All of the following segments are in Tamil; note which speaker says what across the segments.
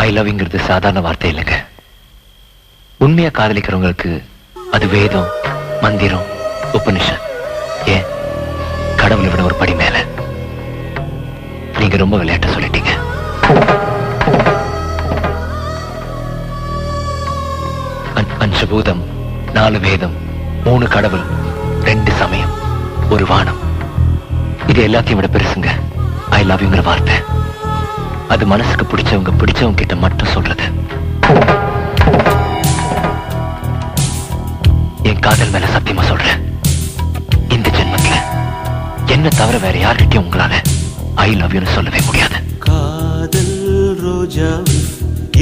Speaker 1: ஐ லவ்ங்கிறது சாதாரண வார்த்தை இல்லைங்க. உண்மையா காதலிக்கிறவங்களுக்கு அது வேதம், மந்திரம், உபனிஷத், ஏன் கடவுளை விட ஒரு படி மேல. நீங்க ரொம்ப விளையாட்ட சொல்லிட்டீங்க. பஞ்சபூதம், 4 வேதம், 3 கடவுள், 2 சமயம், ஒரு வானம், இது எல்லாத்தையும் விட பெருசுங்க ஐ லவ்ங்கிற வார்த்தை. அது மனசுக்கு பிடிச்சவங்க கிட்ட மட்டும் சொல்றது. என் காதல் மேல சத்தியமா சொல்றேன், இந்த ஜென்மத்துல என்ன தவிர வேற யார்கிட்டயும் உங்களால ஐ லவ் யூன்னு சொல்லவே முடியாது.
Speaker 2: காதல் ரோஜா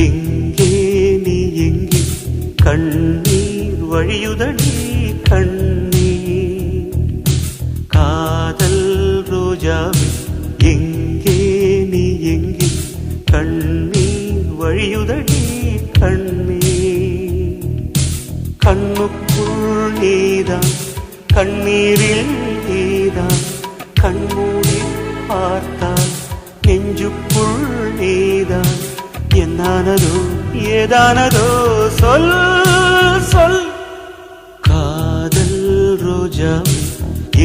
Speaker 2: எங்கே நீ எங்கே, கண்ணீர் வழியுதடி கண்ணீர். காதல் ரோஜா எங்கே நீ எங்கே, கண்ணீர் வழியுதடி கண்ணீர். கண்ணுக்குள் நீதான், கண்ணீரில் நீதான், கண்மூடி பார்த்தால் நெஞ்சுக்குள் நீதான். என்னானதோ ஏதானதோ சொல் சொல். காதல் ரோஜா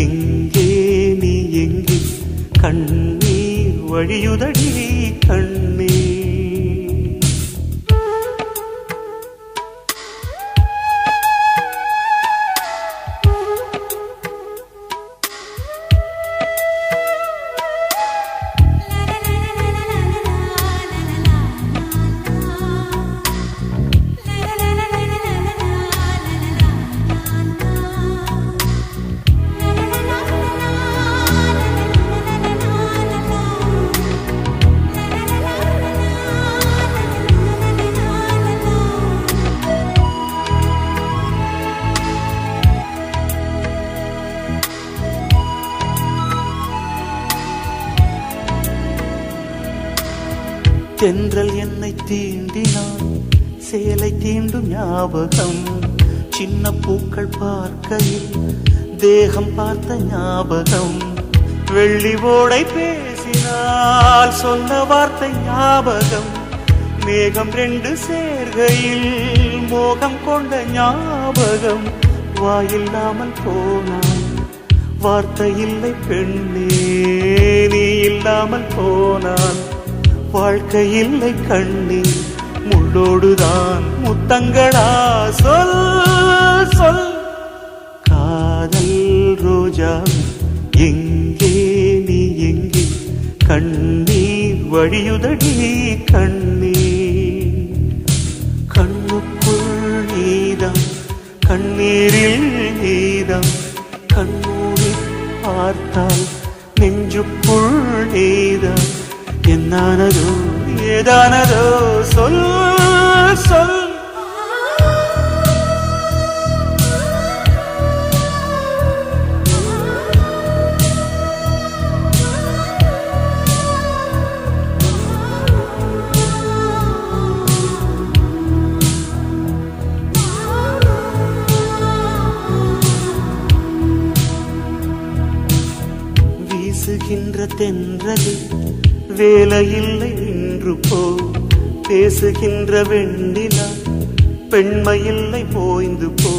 Speaker 2: எங்கே நீ எங்கே, கண்ணீர் வழியுதடி கண்ணீர். தென்றல் என்னை தீண்டினான், சேலை தீண்டும் ஞாபகம். சின்ன பூக்கள் பார்க்கையில் தேகம் பார்த்த ஞாபகம். வெள்ளி ஓடை பேசினால் சொன்ன வார்த்தை ஞாபகம். மேகம் 2 சேர்கையில் மோகம் கொண்ட ஞாபகம். வாயில்லாமல் போனான், வார்த்தை இல்லை பெண்ணே, நீ இல்லாமல் போனான். வாழ்க்கை இல்லை கண்ணீர், முள்ளோடுதான் முத்தங்களா சொல் சொல். காதல் ரோஜா எங்கே நீ எங்கே, கண்ணீர் வழியுதடி கண்ணீர். கண்ணுக்குள் நீதான், கண்ணீரில் நீதான், கண்ணூரி பார்த்தால் நெஞ்சுக்குள் நீதான். என்னானதோ ஏதானதோ சொல் சொல். வீசுகின்ற தென்றலில் வேலையில்லை நின்று போ. பேசுகின்ற வெண்ணிலா பெண்மையில்லை போய்ந்து போ.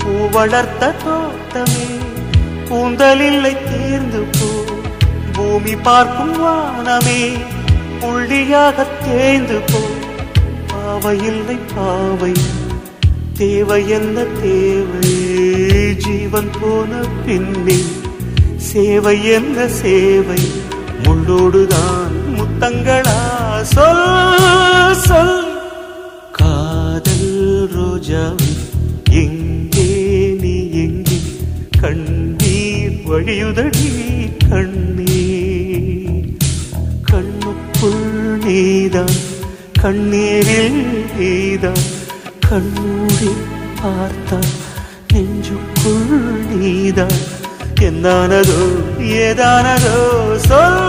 Speaker 2: பூ வளர்த்த தோட்டமே கூந்தலில்லை தேர்ந்து போ. பூமி பார்க்கும் வானமே புள்ளியாக தேய்ந்து போ. பாவையில்லை பாவை, தேவை என்ன தேவை, ஜீவன் போன பின்னே சேவை என்ன சேவை. முள்ளோடுதான் முத்தங்களா சொல் சொல். காதல் ரோஜா எங்கே நீ எங்கே, கண்ணீர் வழியுதடி கண்ணீர். கண்ணுக்குள் நீதான், கண்ணீரில் நீதான், கண்ணூரி பார்த்தால் நெஞ்சுக்குள் நீதான். என்னானதோ ஏதானதோ சொல்.